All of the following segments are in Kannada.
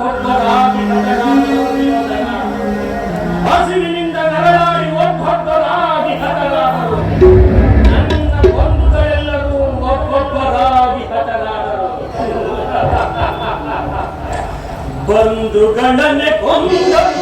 ಒಬ್ಬೊಬ್ಬರಾಗಿ ಹತರಾದರು. ಹಸಿವಿನಿಂದ ನರಳಾಡಿ ಒಬ್ಬೊಬ್ಬರಾಗಿ ಹತರಾದರು. ನನ್ನ ಬಂಧುಗಳೆಲ್ಲರೂ ಒಬ್ಬೊಬ್ಬರಾಗಿ ಹತರಾದರು. ಬಂಧುಗಳನ್ನೇ ಕೊಂದರು.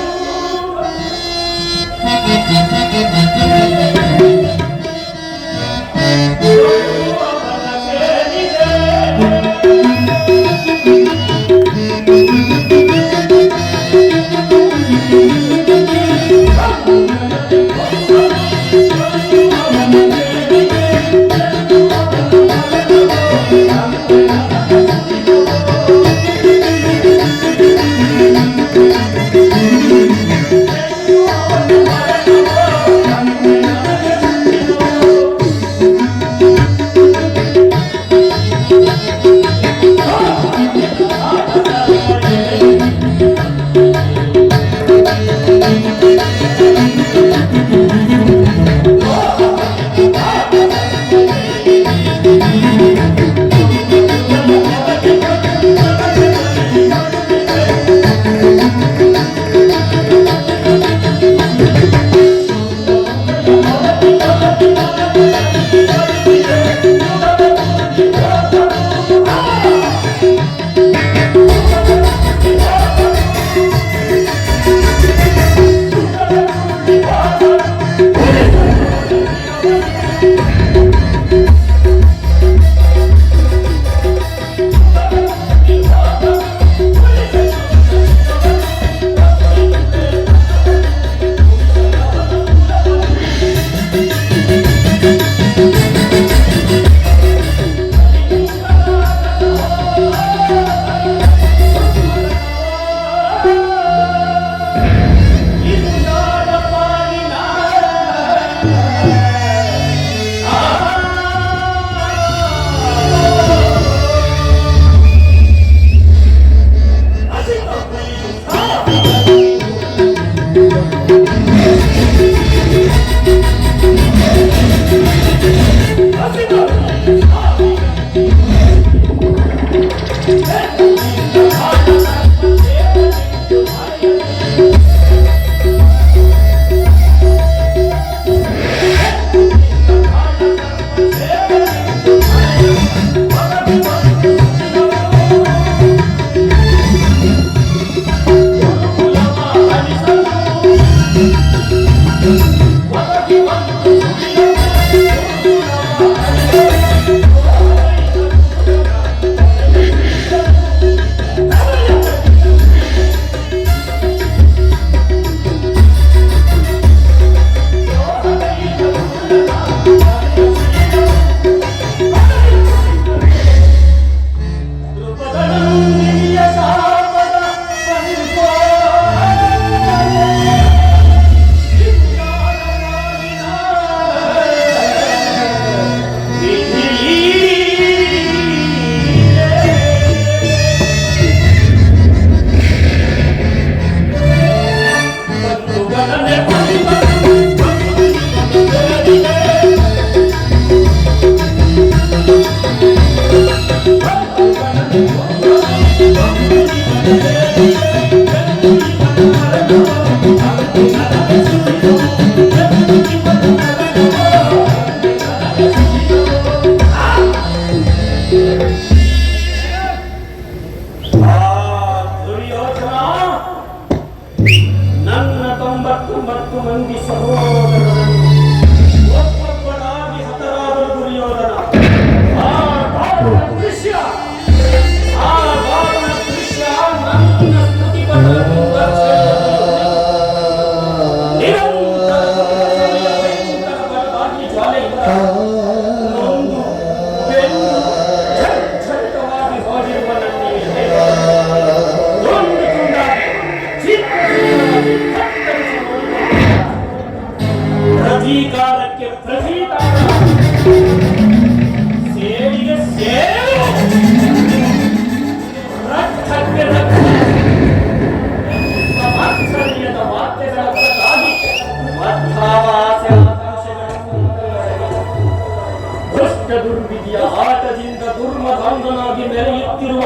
ದುರ್ವಿಧಿಯ ಆಟದಿಂದ ದುರ್ಮದಾಂಗನಾಗಿ ಮೆರೆಯುತ್ತಿರುವ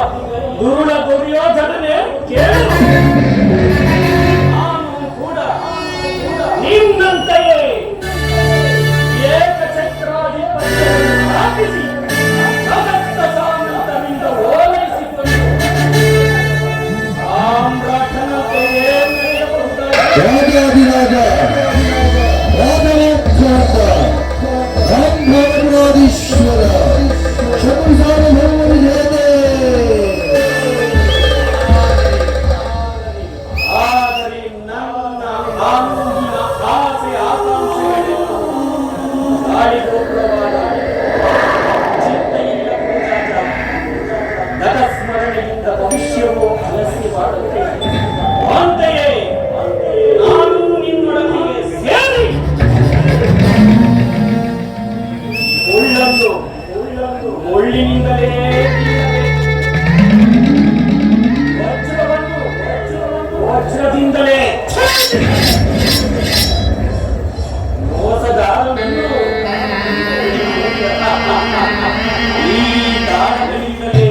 ದುರುಳ ದುರ್ಯೋಧನನೇ ಕೇಳು. ನಾನು ಕೂಡ ನಿನ್ನಂತೆಯೇ ಏಕಚಕ್ರಾಧಿಪತ್ಯವನ್ನು ಸ್ಥಾಪಿಸಿ ಸದತ್ತ ಸಾಮಂತರಿಂದ ಓಲೈಸಿಕೊಂಡು ಸಾಮ್ರಾಟನತೆಯೇ ರಾಜಾಧಿರಾಜ ರಾಘವೇಂದ್ರ ಸಂಭವನಾದೀಶ್ವರ ಶತಸಾರ್ವಭೌಮನ ಜಯತೆ. ಆದರೆ ನನ್ನ ಅಂದಿನ ಆಸೆ ಆಕಾಂಕ್ಷೆಗಳೆಲ್ಲವೂ ಗಾಳಿಗೋಪುರವಾದ ಚಿಂತೆಯಿಲ್ಲ ಪೂಜಾಟ ಗತಸ್ಮರಣೆಯಿಂದ ಭವಿಷ್ಯವು ಅಲಸಿ ಮಾಡುತ್ತೆ. ಅಂತೆಯೇ ನಾನು ನಿನ್ನೊಡನೆಯೇ ಸೇರಿ ಮುಳ್ಳನ್ನು ಮುಳ್ಳಿನಿಂದಲೇ ವಜ್ರದಿಂದಲೇ ಮೋಸಗಾರನನ್ನು ಈ ದಾನಗಳಿಂದಲೇ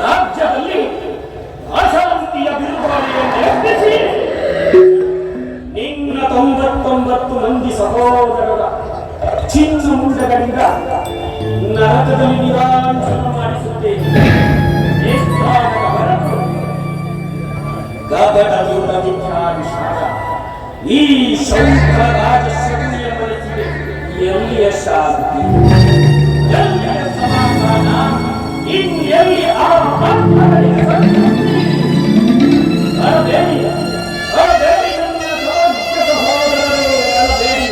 ರಾಜ್ಯದಲ್ಲಿ ಅಶಾಂತಿಯ ಬಿರುಗಾಳಿಯನ್ನು ಎಬ್ಬಿಸಿ ನಿನ್ನ 99 ಮಂದಿ ಸಹೋದರರ ಚಿನ್ನ ಮುಂಡಗಳಿಂದ ನರಕದಲ್ಲಿ ನಿರಾಂಶನ ಮಾಡಿಸುತ್ತೇನೆ. ಗಗನದೂತ ವಿಖ್ಯಾತ ಈ ಶೌಖ ರಾಜಶಕ್ತಿಯ ಮನಸ್ಸಿಗೆ ಎಲ್ಲಿಯ ಶಾಂತಿ, ಎಲ್ಲಿಯ ಸಮಾಧಾನ, ಇನ್ನೆಲ್ಲಿ ಆ ಆತ್ಮಗಳಿಗೆ ಸಂತೃಪ್ತಿ? ಅಳಬೇಡಿ, ಅಳಬೇಡಿ ನನ್ನ ಸಮಗ್ರ ಸಹೋದರರೇ, ಅಳಬೇಡಿ.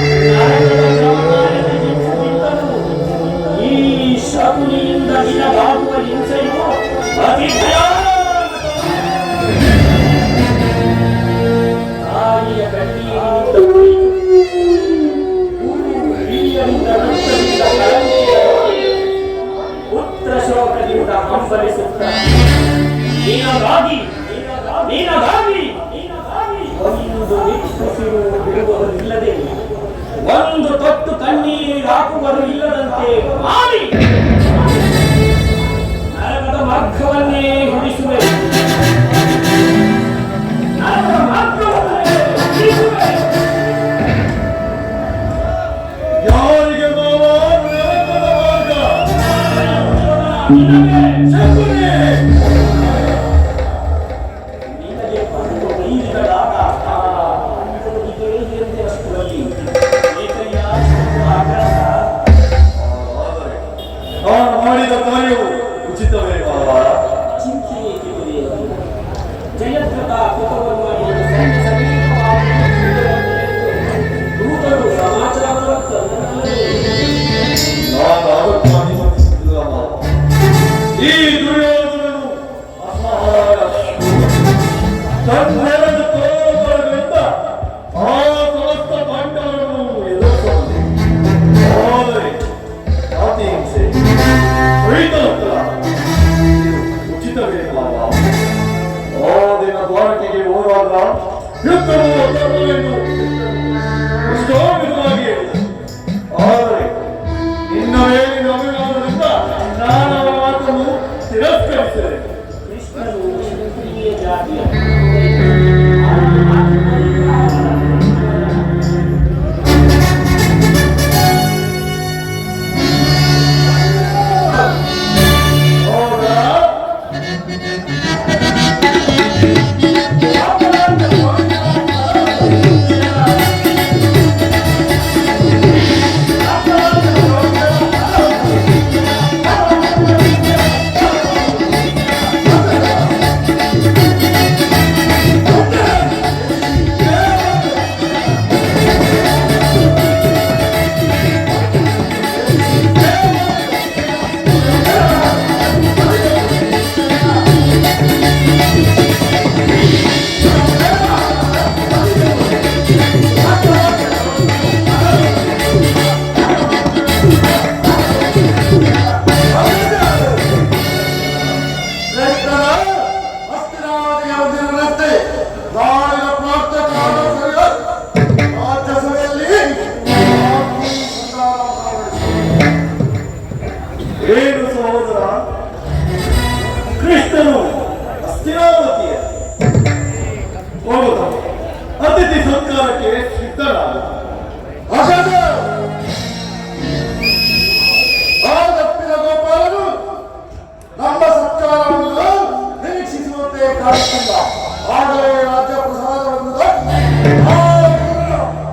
ನರಕದ ಜಲಮಾಲೆಯಲ್ಲಿ ಬಿದ್ದರೂ ಈ ಶಕುನಿಯಿಂದ ನಿನಗಾಗುವ ಹಿಂಸೆಯು ಅತಿ ತಾಯಿಯ ಕಣ್ಣೀರಿನಿಂದ ಹಿರಿಯರಿಂದ ರಕ್ತದಿಂದ ಕಳಂಕಿಯ ಪುತ್ರ ಶೋಕದಿಂದ ಹಂಬಲಿಸುತ್ತ ನೀನಗಾಗಿ ಒಂದು ನಿಟ್ಟುಸಿರು ಬಿಡುವವರಿಲ್ಲದೆ ಒಂದು ತೊಟ್ಟು ಕಣ್ಣೀರು ಹಾಕುವರು ಇಲ್ಲದಂತೆ ಮಾಡಿ ನರಕದ ಮಾರ್ಗವನ್ನೇ ಹುಡಿಸುವೆ. ಯಾರಿಗೆ ನರಕದ ಮಾರ್ಗ? ನಿನಗೆ ಬಂದು ಬೈದಿರಲಾಗ ಅಷ್ಟರಲ್ಲಿ ಏಕಯ್ಯ ಆಕಾಶ ನಾನು ಮಾಡಿದ ಕಾರ್ಯವು ಉಚಿತವೇ ಮಾವ? ಚಿಂತೆ ಏಕಿದೆ ಜಯದ್ರಥ ಕುಟುಂಬವನ್ನು ಸೈನ್ಯ ಸಮೀಪವಾಗಿ ದೂತರು ಸಮಾಚಾರ ತಂದರೆ ನಾನು ಅವತ್ತು ಅನುಮತಿಸುತ್ತಿಲ್ಲ ಮಾವ. ಈ ದುರ್ಯೋಧನನು ಅಸಹಾಯ ತನ್ನೆರಡು ತೋಳುಗಳಿಂದ ಆ ಸಮಸ್ತ ಪಾಂಡವರನ್ನು ಎದುರಿಸಬಲ್ಲೆ. ಆದರೆ ಜಾತಿ ಹಿಂಸೆ ರೈತರ ಉಚಿತವೇ ಮಾವ? ಆ ದಿನ ದ್ವಾರಕೆಗೆ ಹೋದಾಗ ಯುದ್ಧವು ಧರ್ಮವೆಂದು ಎಷ್ಟೋ ವಿಧವಾಗಿ ಹೇಳಿದರು. ಆದರೆ ನಿನ್ನ ಮೇಲಿನ ಅಭಿಮಾನದಿಂದ ನಾನು ಅವರ ಮಾತನ್ನು ತಿರಸ್ಕರಿಸಿದೆ. ಕೃಷ್ಣನು ಕ್ಷತ್ರಿಯ ಜಾತಿಯ ಏನು ಸಹೋದರ, ಕೃಷ್ಣನು ಹಸ್ತಿನಾವತಿಯ ಹೋಗುತ್ತ ಅತಿಥಿ ಸತ್ಕಾರಕ್ಕೆ ಸಿದ್ಧರಾದ. ಆ ತಪ್ಪಿದ ಗೋಪಾಲನು ನಮ್ಮ ಸತ್ಕಾರವನ್ನು ನಿರೀಕ್ಷಿಸುವಂತೆ ಕಾಣಿಸಿಲ್ಲ. ಆಗಲೇ ರಾಜ್ಯ ಪ್ರಸಾದವನ್ನು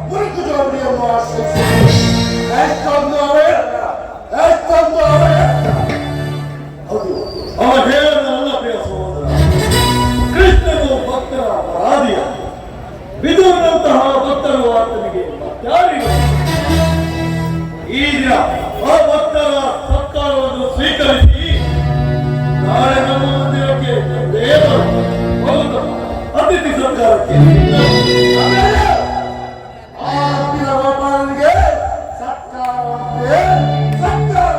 ಮುರುಕು ಜೋಬಡಿಯನ್ನು ಆಶ್ರಯಿಸಿ ಎಷ್ಟೊಂದು ಹೌದು ಅವ ಹೇಳಲ್ಲ ಪ್ರಿಯ ಸಹೋದರ. ಕೃಷ್ಣನು ಭಕ್ತರ ಅಪರಾಧಿಯ. ವಿದುರನಂತಹ ಭಕ್ತರು ಆತನಿಗೆ ಮತ್ಯಾರಿಲ್ಲ. ಈ ದಿನ ಆ ಭಕ್ತರ ಸತ್ಕಾರವನ್ನು ಸ್ವೀಕರಿಸಿ ನಾಳೆ ನಮ್ಮ ಮಂದಿರಕ್ಕೆ ದೇವರು ಹೋಗುತ್ತ ಅತಿಥಿ ಸತ್ಕಾರಕ್ಕೆ ಗೋಪಾಲನಿಗೆ ಸತ್ಕಾರವಂತೆ ಸತ್ಕಾರ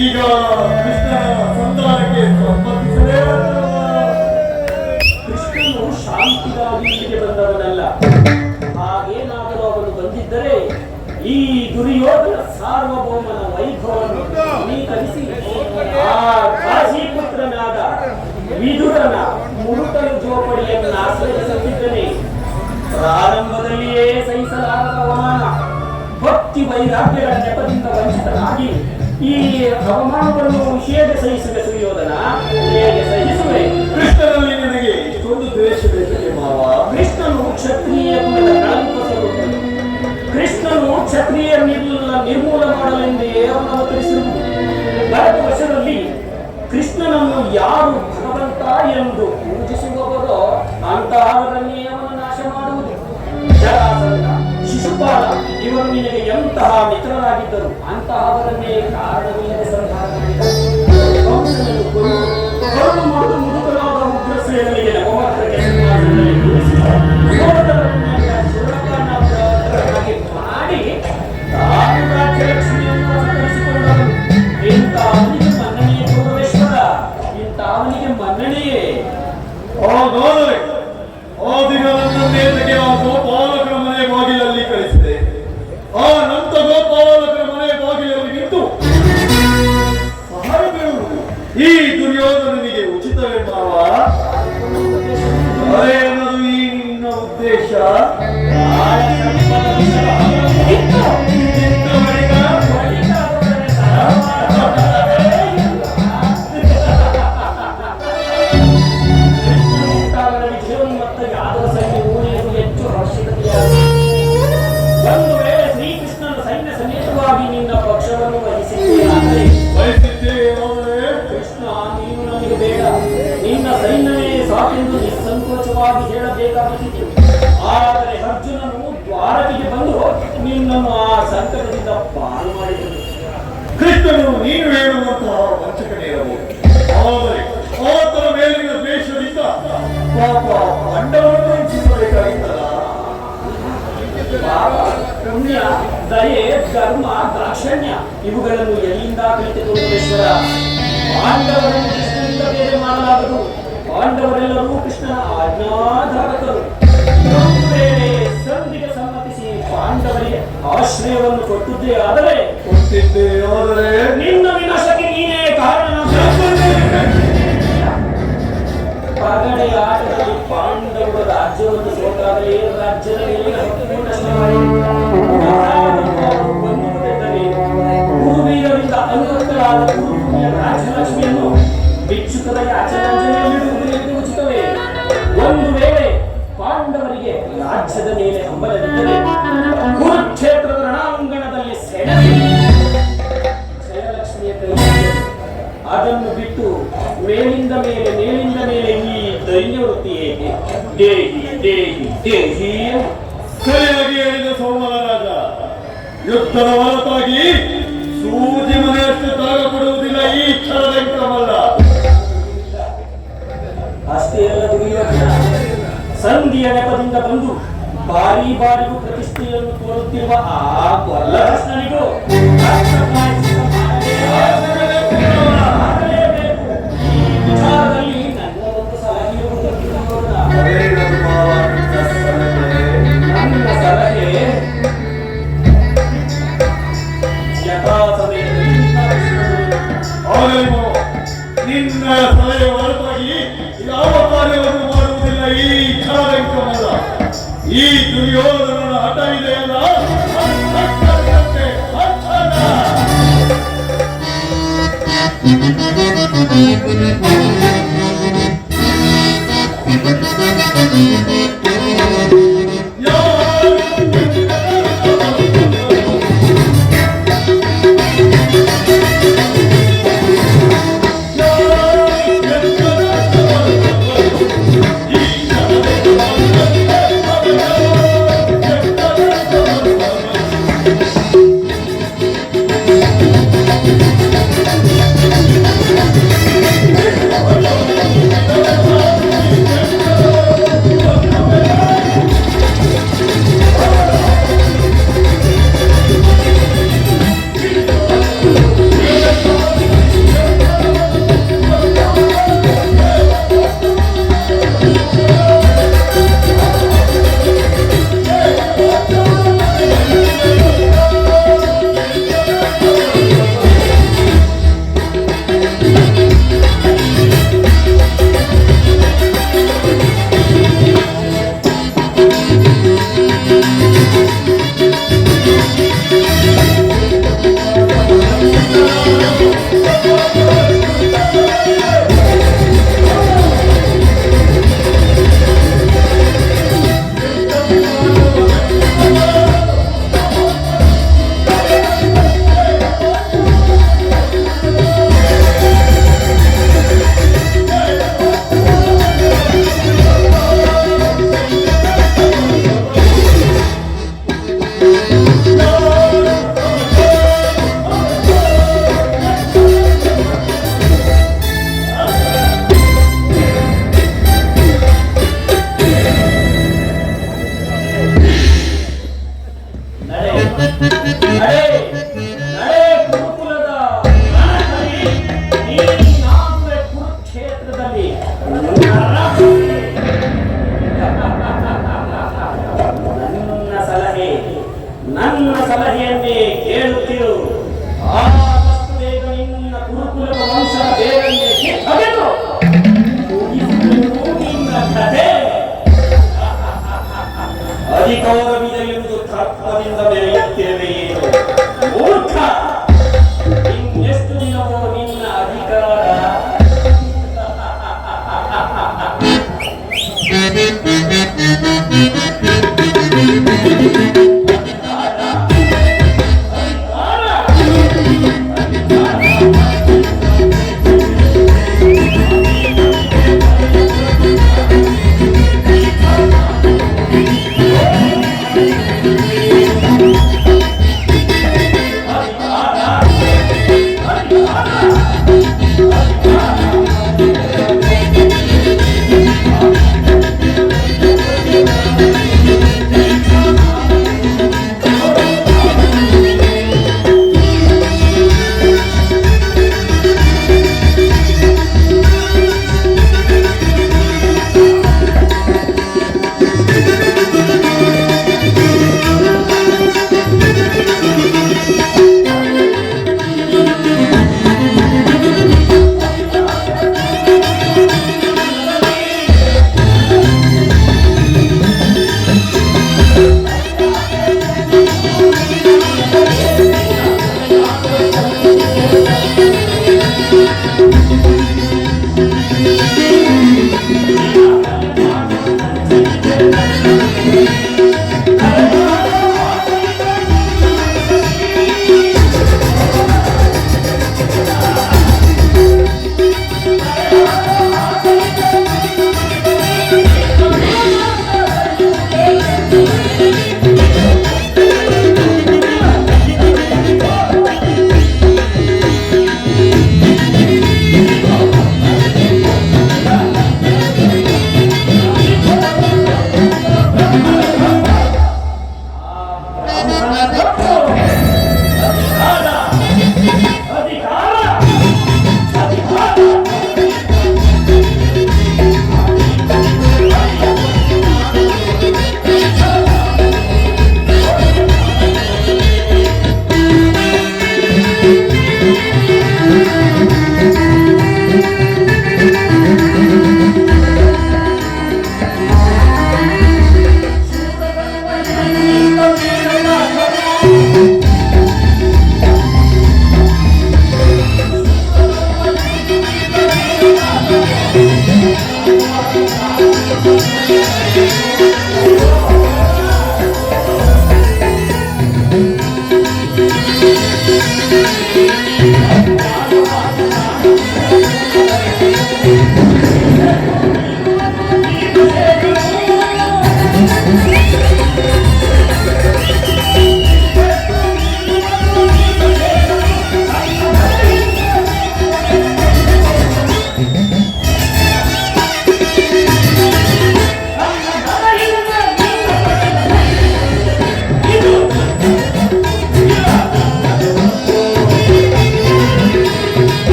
ಈಗ ಕೃಷ್ಣನ ಸಂಧಾನಕ್ಕೆ ಸಂಬಂಧಿಸಲೇ ಕೃಷ್ಣನು ಶಾಂತಿಗಾಗಿ ಇಲ್ಲಿಗೆ ಬಂದವನಲ್ಲ. ಹಾಗೇನಾದರೂ ಅವನು ಬಂದಿದ್ದರೆ ಈ ದುರ್ಯೋಧನ ಸಾರ್ವಭೌಮನ ವೈಭವವನ್ನು ಸಮೀಕರಿಸಿ ಆ ಕಾಶೀಪುತ್ರನಾದ ವಿದುರನ ಮುರುಕಲು ಜೋಪಡಿಯನ್ನು ಆಶ್ರಯಿಸುತ್ತಿದ್ದನೆ. ಪ್ರಾರಂಭದಲ್ಲಿಯೇ ಸಹಿಸಲಾರದ ಅವಮಾನ, ಭಕ್ತಿ ವೈರಾಗ್ಯಗಳ ನೆಪದಿಂದ ವಂಚಿತನಾಗಿ ಈ ಅವಮಾನವನ್ನು ಹೇಗೆ ಸಹಿಸುವೆ ಸುಯೋಧನ? ಹೇಗೆ ಸಹಿಸುವೆ? ಕೃಷ್ಣನಲ್ಲಿ ನಿನಗೆ ಇಷ್ಟೊಂದು ದ್ವೇಷ ಬೇಕೇ ಮಾವ? ಕೃಷ್ಣನು ಕ್ಷತ್ರಿಯ ಕುಲದ ಕಳಂಕ ಸ್ವರೂಪನು. ಕೃಷ್ಣನು ಕ್ಷತ್ರಿಯ ನಿರ್ಮೂಲ ಮಾಡಲೆಂದೇ ಅವನು ಅವತರಿಸಿರುವುದು. ಭಾರತ ವರ್ಷದಲ್ಲಿ ಕೃಷ್ಣನನ್ನು ಯಾರು ಭಗವಂತ ಎಂದು ಪೂಜಿಸುವವರೋ ಅಂತಹವರನ್ನೇ ಅವನು ನಾಶ ಮಾಡುವುದು. ಜರಾಸಂಧ, ಶಿಶುಪಾಲ ಇವರು ನಿನಗೆ ಎಂತಹ ಮಿತ್ರರಾಗಿದ್ದರು, ಅಂತಹವರನ್ನೇ ಕಾರಣವಿಲ್ಲದೆ ಸಂಹಾರ ಮಾಡಿದರು. ಕಂಸನನ್ನು ಕೊರಡು ಮಾಡುವುದು ಮುದುಕರಾದ ಉಗ್ರ ಸೇನೆಗಳಿಗೆ ನವಮಾತ್ರಕ್ಕೆ ಸಿಂಹಾಸನದಲ್ಲಿ ಕೂರಿಸಿದ ಸುರಕನಾಗಿ ಮಾಡಿ ತಾನು ರಾಜ್ಯಲಕ್ಷ್ಮಿಯನ್ನು ಅಲಂಕರಿಸಿಕೊಂಡರು. ಇಂಥವನಿಗೆ ಮನ್ನಣೆಯೇ ಪೂರ್ವೇಶ್ವರ, ಇಂಥವನಿಗೆ ಮನ್ನಣೆಯೇ. ಹಾಗಾದರೆ ಆ ದಿನ ನನ್ನನ್ನೇ ತೆಗೆಯ ಗೋಪಾಲಕರ ಮನೆ ಬಾಗಿಲಲ್ಲಿ ಕಳಿಸಿದೆ. ಆ ನಂತ ಗೋಪಾಲಕರ ಮನೆ ಬಾಗಿಲಲ್ಲಿ ನಿಂತು ಸಹಾಯ ಬೇಡುವುದು ಈ ದುರ್ಯೋಧನನಿಗೆ ಉಚಿತವೇ ಮಾವ? ಅದೇನದು ಈ ನಿನ್ನ ಉದ್ದೇಶ? ಒಂದು ವೇಳೆ ಶ್ರೀಕೃಷ್ಣನ ಸೈನ್ಯ ಸಮೇತವಾಗಿ ನಿನ್ನ ಪಕ್ಷವನ್ನು ವಹಿಸಿದ್ದೇನೆ. ಕೃಷ್ಣ, ನೀನು ನನಗೆ ಬೇಡ, ನಿನ್ನ ಸೈನ್ಯವೇ ಸಾಕೆಂದು ನಿಸ್ಸಂಕೋಚವಾಗಿ ಹೇಳಬೇಕಾಗಿತ್ತು. ಆದರೆ ಅರ್ಜುನನು ದ್ವಾರಕೆಗೆ ಬಂದು ನಿನ್ನನ್ನು ಆ ಸಂಕಟದಿಂದ ಪಾರು ಮಾಡಿದನು. ಕೃಷ್ಣನು ನೀನು ಹೇಳುವಂತಹ ವಂಚಕನೇ ಇರಬಹುದು. ಆದರೆ ಆತನ ಮೇಲಿನ ದ್ವೇಷದಿಂದ ಪಾಪ ಪಾಂಡವರನ್ನು ಹೆಚ್ಚಿಸಬೇಕಾಗಿತ್ತಲ್ಲ. ಪಾಪ, ಪುಣ್ಯ, ದಯೆ, ಧರ್ಮ, ದಾಕ್ಷಣ್ಯ ಇವುಗಳನ್ನು ಎಲ್ಲಿಂದ ಕಲಿತುಕೊಳ್ಳುವೇಶ್ವರ? ಪಾಂಡವರನ್ನು ಕೃಷ್ಣನಿಂದ ಬೇರೆ ಮಾಡಲಾಗದು. ಪಾಂಡವರೆಲ್ಲರೂ ಕೃಷ್ಣನ ಆಜ್ಞಾಧಾರಕರು. ಒಂದು ವೇಳೆ ಸಂಧಿಗೆ ಸಮ್ಮತಿಸಿ ಪಾಂಡವರಿಗೆ ಆಶ್ರಯವನ್ನು ಕೊಟ್ಟಿದ್ದೇ ಆದರೆ ನಿನ್ನ ವಿನಾಶಕ್ಕೆ ನೀನೇ ಕಾರಣ. ಪಗಡೆ ಆಟದಲ್ಲಿ ಪಾಂಡವರ ರಾಜ್ಯವನ್ನು ಸೋತಾಗಲೇ ರಾಜ್ಯದ ಮೇಲೆ ಕುರುವೀರರಿಂದ ಅನುರಕ್ತರಾದ ಕುರುಭೂಮಿಯ ರಾಜಲಕ್ಷ್ಮಿಯನ್ನು ಭಿಕ್ಷುಕರ ಯಾಚನಾಂಜಲಿಯಲ್ಲಿಡುವುದು ಉಚಿತವೇ? ಒಂದು ವೇಳೆ ಪಾಂಡವರಿಗೆ ರಾಜ್ಯದ ಮೇಲೆ ಹಂಬಲವಿದ್ದರೆ ಕುರುಕ್ಷೇತ್ರದ ರಣಾಂಗಣದಲ್ಲಿ ಸೆಣಸಿ ಜಯಲಕ್ಷ್ಮಿಯ ಕೈ ಅದನ್ನು ಬಿಟ್ಟು ಮೇಲಿಂದ ಮೇಲೆ ಈ ದೈನ್ಯ ವೃತ್ತಿ ಏಕೆ? ದೇಹಿ ದೇಹಿ ದೇಹಿ. ಸರಿಯಾಗಿ ಹೇಳಿದ ಸೋಮನ ರಾಜ. ಯುದ್ಧದ ಹೊರತಾಗಿ ಸೂಜಿ ಮನೆಯಷ್ಟು ತ್ಯಾಗ ಕೊಡುವುದಿಲ್ಲ ಈ ಕ್ಷಣದಂಕಮಲ್ಲ. ಅಷ್ಟೇ ಅಲ್ಲ, ದುರ್ಯೋಧನ ಸಂಧಿಯ ನೆಪದಿಂದ ಬಂದು ಬಾರಿಗೂ ಪ್ರತಿಷ್ಠೆಯನ್ನು ತೋರುತ್ತಿರುವ ಆ ಕೊಲ್ಲ ಕೃಷ್ಣನಿಗೂ ವಿಚಾರದಲ್ಲಿ ನನ್ನ ಒಂದು ಸಲಹೆ ಇರುವುದು. ನನ್ನ ಸಲಹೆ ಯಥಾ ಸಮಯದಲ್ಲಿ ನಿನ್ನ ಸಲಹೆ ಹೊರತಾಗಿ ಯಾವ ಕಾರ್ಯವನ್ನು ಮಾಡುವುದಿಲ್ಲ ಈ ಕ್ಷಣದಂಕಮಲ್ಲ. ಈ ದುರ್ಯೋಧನನ ಹಠ ಇದೆಯಲ್ಲ, ನಡೆ ನಡೆ ಕುರುಕುಲದ ರಣಕಲಿ, ನೀನಾಗುವೆ ಕುರುಕ್ಷೇತ್ರದಲ್ಲಿ ನನ್ನ ಸಲಹೆಯನ್ನೇ ಕೇಳುತ್ತಿರು. ಆದಷ್ಟು ಬೇಗ ನಿನ್ನ ಕುರುಕುಲದ ವಂಶದ ಬೇರನ್ನೇ ಕಿತ್ತೊಗೆದು ಮುಗಿಸುವುದು ನಿನ್ನ ಕಥೆ. ಅಧಿಕಾರವಿದೆ ಎಂದು ತರ್ಕದಿಂದ ಬೆರೆಯುತ್ತಿರುವೆಯೇನು ಮೂರ್ಖ? ಇನ್ನೆಷ್ಟು ದಿನವೋ ನಿನ್ನ ಅಧಿಕಾರ?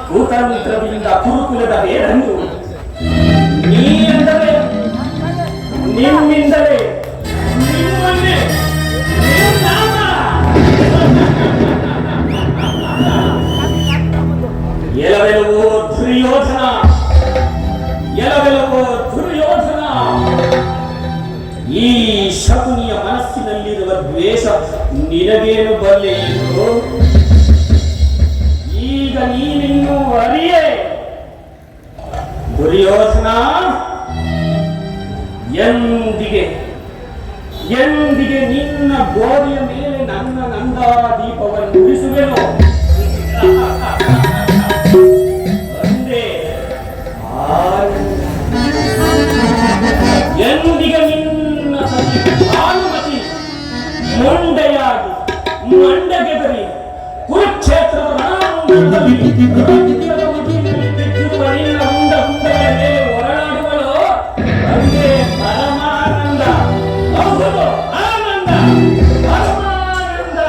ಕುತಂತ್ರದಿಂದ ಕುರುಕುಲದ ಬೇಡಂದು ನೀ ಅಂದರೆ ನಿಮ್ಮಿಂದಲೇ ನಿಮ್ಮನ್ನೇ ನಿರ್ನಾಮ. ಎಲವೆಲವೋ ದುರ್ಯೋಧನ, ನಿನಗೇನು ಬರಲಿಲ್ಲ. ಈಗ ನೀನಿನ್ನೂ ಅರಿಯೇ ದುರ್ಯೋಧನ. ಎಂದಿಗೆ ನಿನ್ನ ಗೋರಿಯ ಮೇಲೆ ನನ್ನ ನಂದಾದೀಪವನ್ನು ಉಳಿಸುವೆನು. ಅಂದೇ ಎಂದಿಗೆ ನಿನ್ನ ಸತಿ ಭಾನುಮತಿ ಮೊಂಡೆಯಾಗಿ ಮಂಡಗೆದರಿ ಕುರುಕ್ಷೇತ್ರದ ರಣಾಂಗಣದಲ್ಲಿ ರಕ್ತದ ಮುಗಿಲಿನಲ್ಲಿ ಬಿದ್ದಿರುವ ನಿನ್ನ ಹುಂಡಗಳ ಮೇಲೆ ಹೊರನಾಡುವಳು. ಅಂದೇ ಪರಮಾನಂದ. ಹೌದು, ಆನಂದ, ಪರಮಾನಂದ.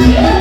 Yeah.